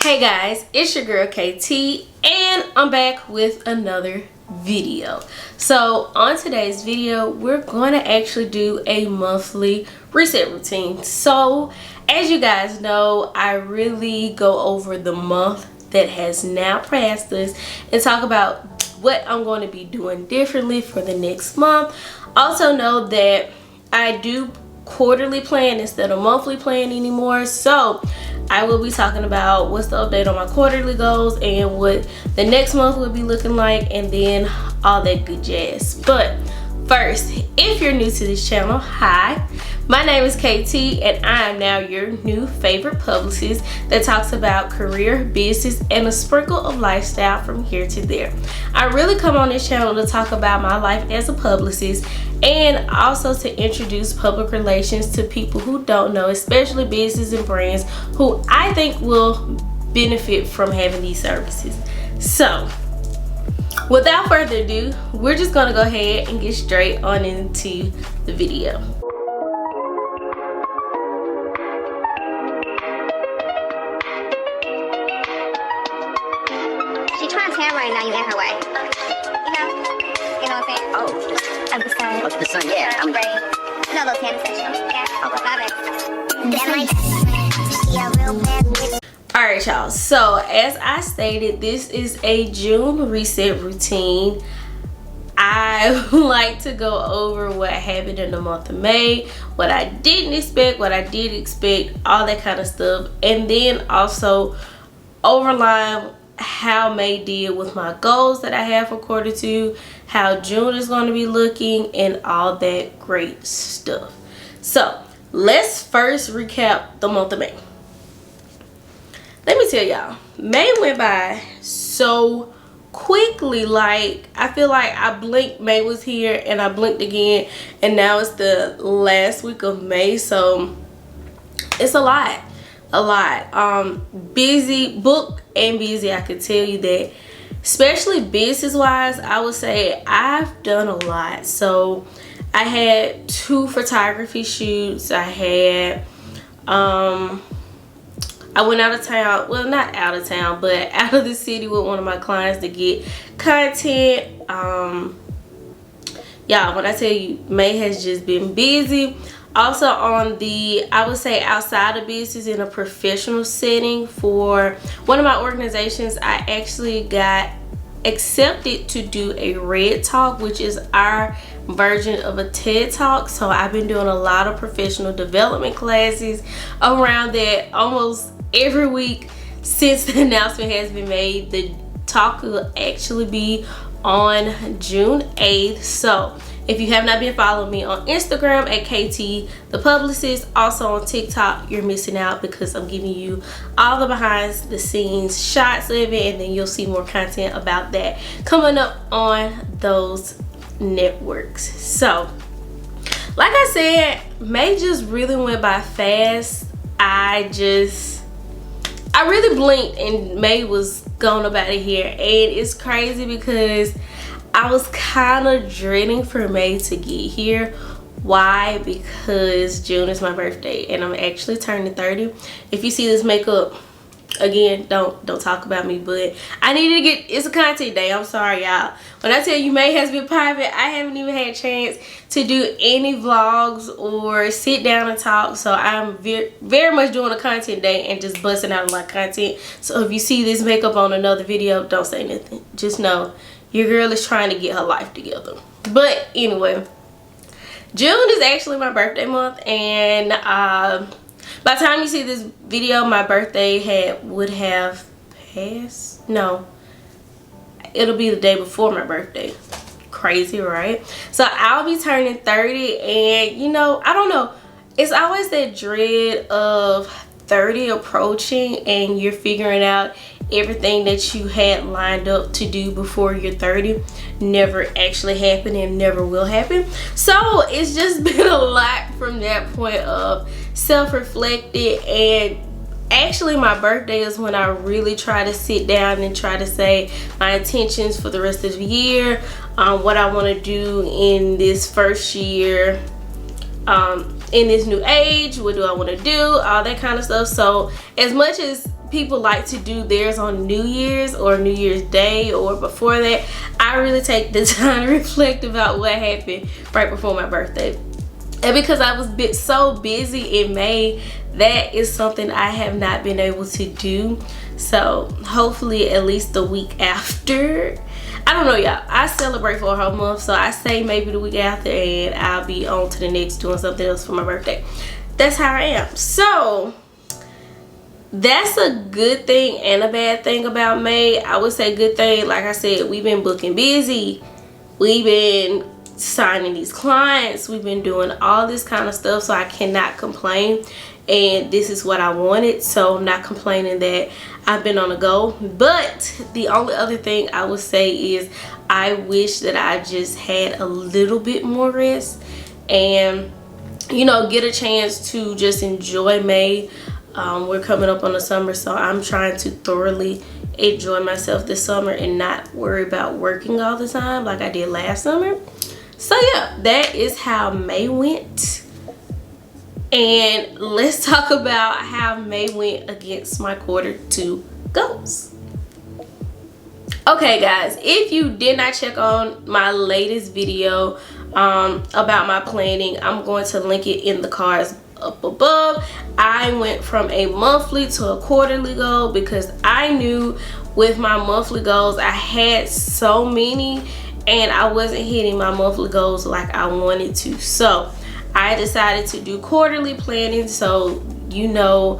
Hey guys, it's your girl KT and I'm back with another video. So on today's video, we're going to actually do a monthly reset routine. So as you guys know, I really go over the month that has now passed us and talk about what I'm going to be doing differently for the next month. Also know that I do quarterly plan instead of monthly plan anymore, so I will be talking about what's the update on my quarterly goals and what the next month will be looking like, and then all that good jazz. But first, if you're new to this channel, hi, my name is KT and I am now your new favorite publicist that talks about career, business, and a sprinkle of lifestyle from here to there. I really come on this channel to talk about my life as a publicist and also to introduce public relations to people who don't know, especially business and brands who I think will benefit from having these services. So without further ado, we're just gonna go ahead and get straight on into the video. She's trying to tan right now, you in her way. You know what I'm saying? Oh. Of the sun. Of the sun, yeah. I'm ready. No, little tan session. Yeah. Alright y'all, so as I stated, this is a June reset routine. I like to go over what happened in the month of May, what I didn't expect, what I did expect, all that kind of stuff, and then also overline how May did with my goals that I have for quarter two, how June is going to be looking, and all that great stuff. So let's first recap the month of May. Let me tell y'all, May went by so quickly. Like, I feel like I blinked, May was here, and I blinked again, and now it's the last week of May. So it's a lot. Busy, booked and busy. I can tell you that, especially business wise. I would say I've done a lot. So I had 2 photography shoots. I had I went out of town, well, not out of town, but out of the city with one of my clients to get content. Yeah, when I tell you, May has just been busy. Also on the, I would say outside of business, in a professional setting for one of my organizations, I actually got accepted to do a RED Talk, which is our version of a TED Talk. So I've been doing a lot of professional development classes around that almost every week since the announcement has been made. The talk will actually be on June 8th. So if you have not been following me on Instagram at ktthepublicist, also on TikTok, you're missing out because I'm giving you all the behind the scenes shots of it, and then you'll see more content about that coming up on those networks. So like I said, May just really went by fast. I really blinked and May was gone up out of here, and it's crazy because I was kind of dreading for May to get here. Why? Because June is my birthday and I'm actually turning 30. If you see this makeup, again, don't talk about me, but I needed to get, it's a content day. I'm sorry y'all. When I tell you May has been private, I haven't even had a chance to do any vlogs or sit down and talk. So I'm very much doing a content day and just busting out a lot of content. So if you see this makeup on another video, don't say nothing. Just know your girl is trying to get her life together. But anyway, June is actually my birthday month, and by the time you see this video, my birthday would have passed. No, it'll be the day before my birthday. Crazy, right? So I'll be turning 30, and you know, I don't know, it's always that dread of 30 approaching and you're figuring out everything that you had lined up to do before you're 30 never actually happened and never will happen. So it's just been a lot from that point of self-reflected, and actually my birthday is when I really try to sit down and try to say my intentions for the rest of the year, what I want to do in this first year, in this new age, what do I want to do, all that kind of stuff. So as much as people like to do theirs on New Year's or New Year's Day or before that, I really take the time to reflect about what happened right before my birthday. And because I was so busy in May, that is something I have not been able to do. So hopefully at least the week after. I don't know, y'all. I celebrate for a whole month, so I say maybe the week after and I'll be on to the next doing something else for my birthday. That's how I am. So that's a good thing and a bad thing about May. I would say good thing, like I said, we've been booking busy. We've been signing these clients. We've been doing all this kind of stuff, so I cannot complain. And this is what I wanted, so I'm not complaining that I've been on a go. But the only other thing I would say is I wish that I just had a little bit more rest and, you know, get a chance to just enjoy May. We're coming up on the summer, so I'm trying to thoroughly enjoy myself this summer and not worry about working all the time like I did last summer. So yeah, that is how May went. And let's talk about how May went against my Q2 goals. Okay guys, if you did not check on my latest video about my planning, I'm going to link it in the cards up above. I went from a monthly to a quarterly goal because I knew with my monthly goals I had so many and I wasn't hitting my monthly goals like I wanted to. So I decided to do quarterly planning. So you know,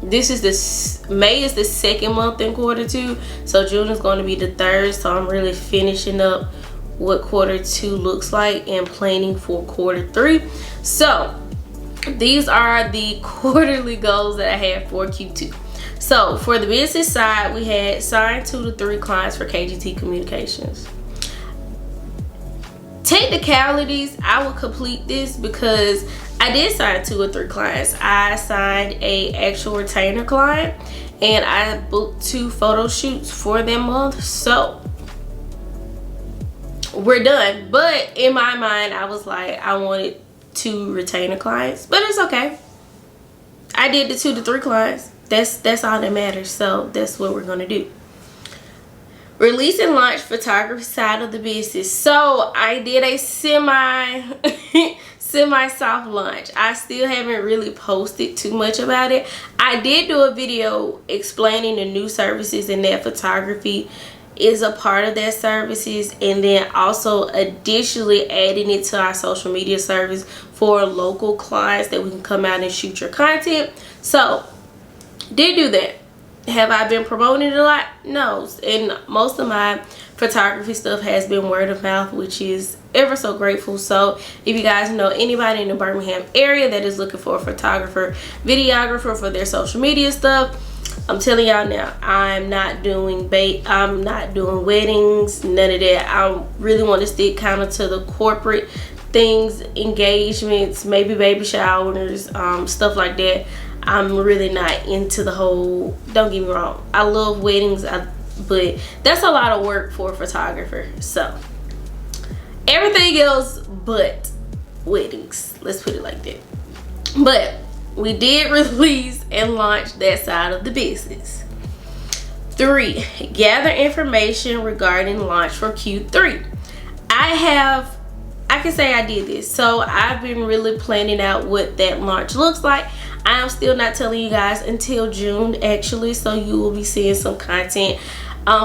this is May is the second month in Q2, so June is going to be the third. So I'm really finishing up what Q2 looks like and planning for Q3. So these are the quarterly goals that I have for Q2. So for the business side, we had signed 2 to 3 clients for KGT Communications. Technicalities, I will complete this because I did sign 2 or 3 clients. I signed a actual retainer client and I booked 2 photo shoots for that month. So we're done. But in my mind, I was like, I wanted 2 retainer clients, but it's okay. I did the 2 to 3 clients. That's all that matters. So that's what we're gonna do. Release and launch photography side of the business. So I did a semi soft launch. I still haven't really posted too much about it. I did do a video explaining the new services and that photography is a part of that services, and then also additionally adding it to our social media service for local clients that we can come out and shoot your content. So did do that. Have I been promoting it a lot? No. And most of my photography stuff has been word of mouth, which is ever so grateful. So if you guys know anybody in the Birmingham area that is looking for a photographer, videographer for their social media stuff, I'm telling y'all now, I'm not doing I'm not doing weddings, none of that. I really want to stick kind of to the corporate things, engagements, maybe baby showers, stuff like that. I'm really not into the whole, don't get me wrong, I love weddings, but that's a lot of work for a photographer. So everything else but weddings, let's put it like that. But we did release and launch that side of the business. 3, gather information regarding launch for Q3. I can say I did this. So I've been really planning out what that launch looks like. I am still not telling you guys until June actually, so you will be seeing some content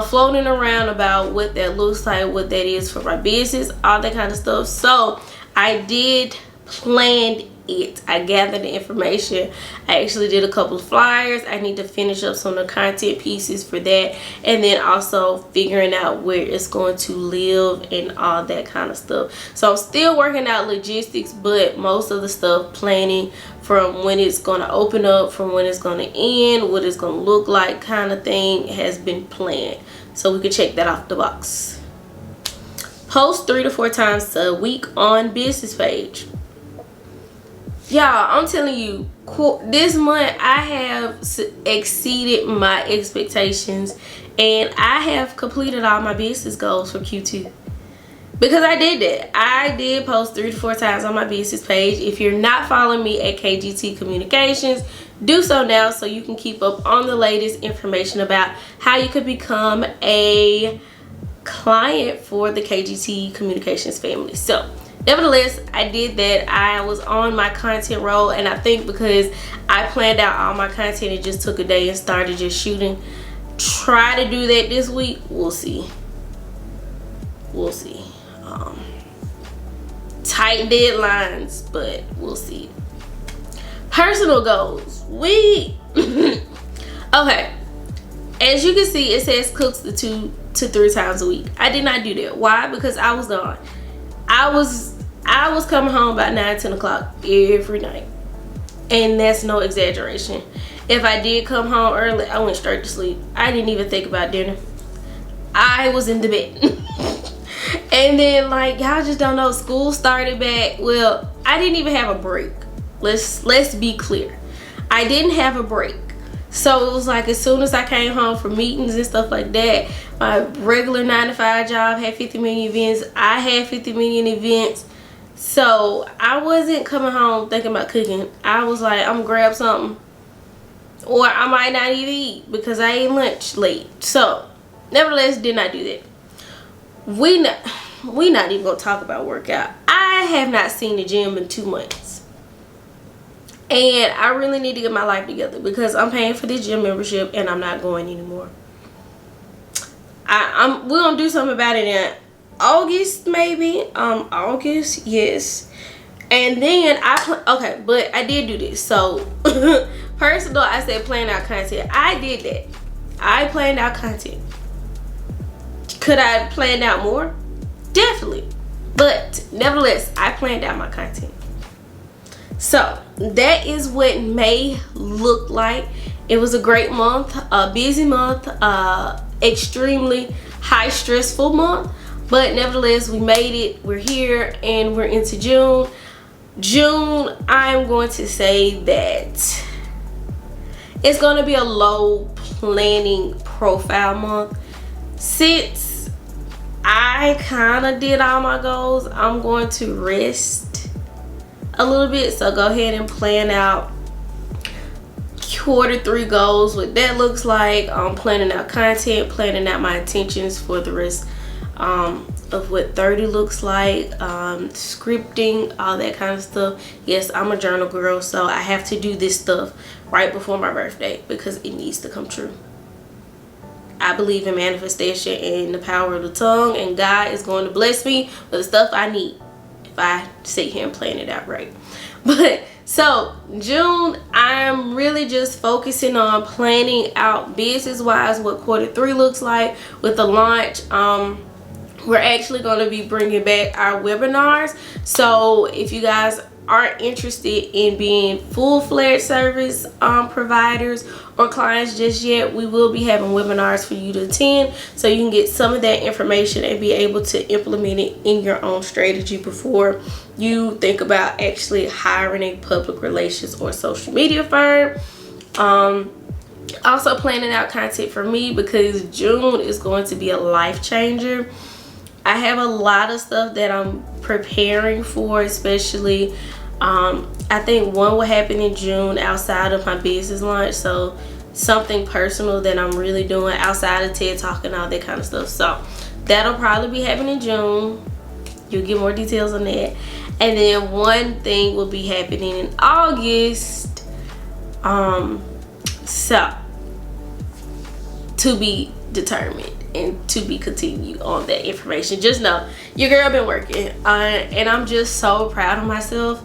floating around about what that looks like, what that is for my business, all that kind of stuff. So I did plan it. I gathered the information. I actually did a couple of flyers. I need to finish up some of the content pieces for that, and then also figuring out where it's going to live and all that kind of stuff. So I'm still working out logistics, but most of the stuff, planning from when it's going to open up, from when it's going to end, what it's going to look like kind of thing, has been planned. So we can check that off the box. Post 3 to 4 times a week on business page. Y'all, I'm telling you, this month I have exceeded my expectations and I have completed all my business goals for Q2. because I did that. I did post 3 to 4 times on my business page. If you're not following me at KGT Communications, do so now so you can keep up on the latest information about how you could become a client for the KGT Communications family. So nevertheless, I did that. I was on my content roll, and I think because I planned out all my content, it just took a day and started just shooting. Try to do that this week. We'll see. Tight deadlines, but we'll see. Personal goals. Okay. As you can see, it says cooks the 2 to 3 times a week. I did not do that. Why? Because I was gone. I was coming home about 9-10 o'clock every night, and that's no exaggeration. If I did come home early, I went straight to sleep. I didn't even think about dinner. I was in the bed. And then, like, y'all just don't know, school started back. Well, I didn't even have a break. Let's be clear. I didn't have a break. So it was like as soon as I came home from meetings and stuff like that, my regular 9-to-5 job had 50 million events. I had 50 million events. So I wasn't coming home thinking about cooking. I was like, I'm gonna grab something, or I might not even eat because I ate lunch late. So nevertheless, did not do that. We not even gonna talk about workout. I have not seen the gym in 2 months, and I really need to get my life together because I'm paying for the gym membership and I'm not going anymore. We're gonna do something about it in August, maybe. August, yes. And then okay, but I did do this. So personal, I said plan out content. I did that. I planned out content. Could I have planned out more? Definitely. But nevertheless, I planned out my content. So that is what May looked like. It was a great month, a busy month, extremely high stressful month. But nevertheless, we made it. We're here and we're into June. June, I'm going to say that it's going to be a low planning profile month. Since I kind of did all my goals, I'm going to rest a little bit. So go ahead and plan out Q3 goals, what that looks like. Planning out content, planning out my intentions for the rest of what 30 looks like, scripting, all that kind of stuff. Yes, I'm a journal girl, so I have to do this stuff right before my birthday because it needs to come true. I believe in manifestation and the power of the tongue, and God is going to bless me with the stuff I need if I sit here and plan it out right. But so June, I'm really just focusing on planning out business wise what Q3 looks like with the launch. We're actually going to be bringing back our webinars. So if you guys aren't interested in being full-fledged service providers or clients just yet, we will be having webinars for you to attend so you can get some of that information and be able to implement it in your own strategy before you think about actually hiring a public relations or social media firm. Also planning out content for me because June is going to be a life changer. I have a lot of stuff that I'm preparing for, especially I think one will happen in June outside of my business launch. So something personal that I'm really doing outside of TED Talk and all that kind of stuff. So that'll probably be happening in June. You'll get more details on that. And then one thing will be happening in August. So to be determined and to be continued on that information. Just know your girl been working and I'm just so proud of myself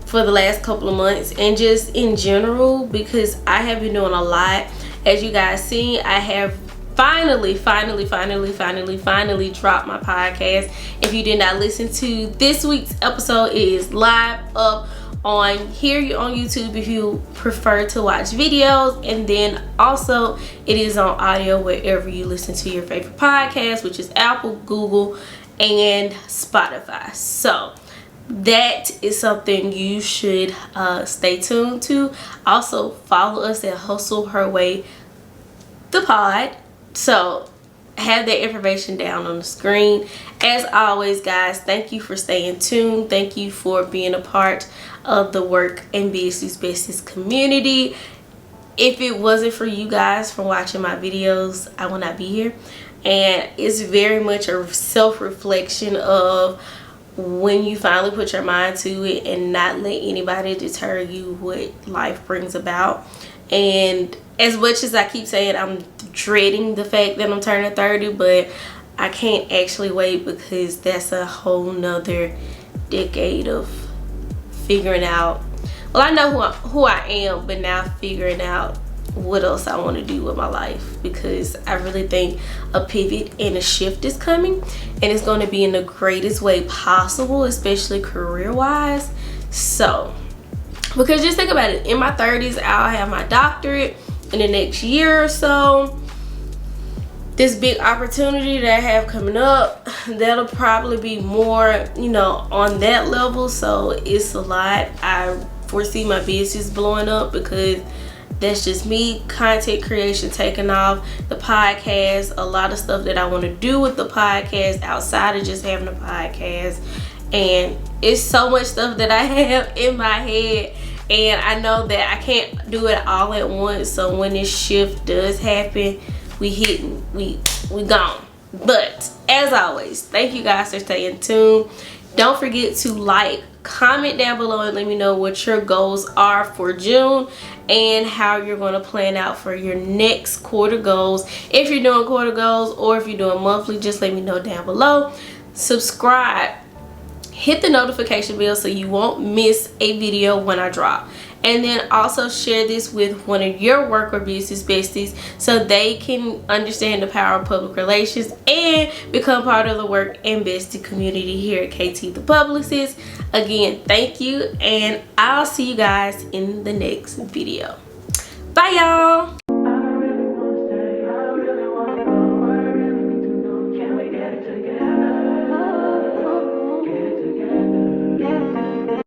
for the last couple of months and just in general because I have been doing a lot. As you guys see, I have finally dropped my podcast. If you did not listen to this week's episode, it is live up on here on YouTube if you prefer to watch videos, and then also it is on audio wherever you listen to your favorite podcast, which is Apple, Google, and Spotify. So that is something you should stay tuned to. Also follow us at Hustle Her Way the pod. So have that information down on the screen. As always, guys, thank you for staying tuned. Thank you for being a part of the Work and Business Besties community. If it wasn't for you guys from watching my videos, I would not be here. And it's very much a self-reflection of when you finally put your mind to it and not let anybody deter you what life brings about. And as much as I keep saying I'm dreading the fact that I'm turning 30, but I can't actually wait, because that's a whole nother decade of figuring out. Well, I know who I am, but now figuring out what else I want to do with my life, because I really think a pivot and a shift is coming, and it's going to be in the greatest way possible, especially career-wise. So, because just think about it, in my 30s, I'll have my doctorate. In the next year or so, this big opportunity that I have coming up, that'll probably be more, you know, on that level. So it's a lot. I foresee my business blowing up, because that's just me. Content creation taking off, the podcast, a lot of stuff that I want to do with the podcast outside of just having a podcast. And it's so much stuff that I have in my head, and I know that I can't do it all at once. So when this shift does happen, we gone. But as always, thank you guys for staying tuned. Don't forget to like, comment down below, and let me know what your goals are for June and how you're going to plan out for your next quarter goals. If you're doing quarter goals or if you're doing monthly, just let me know down below. Subscribe, hit the notification bell so you won't miss a video when I drop. And then also share this with one of your work or business besties so they can understand the power of public relations and become part of the work and bestie community here at KT the Publicist. Again, thank you, and I'll see you guys in the next video. Bye, y'all.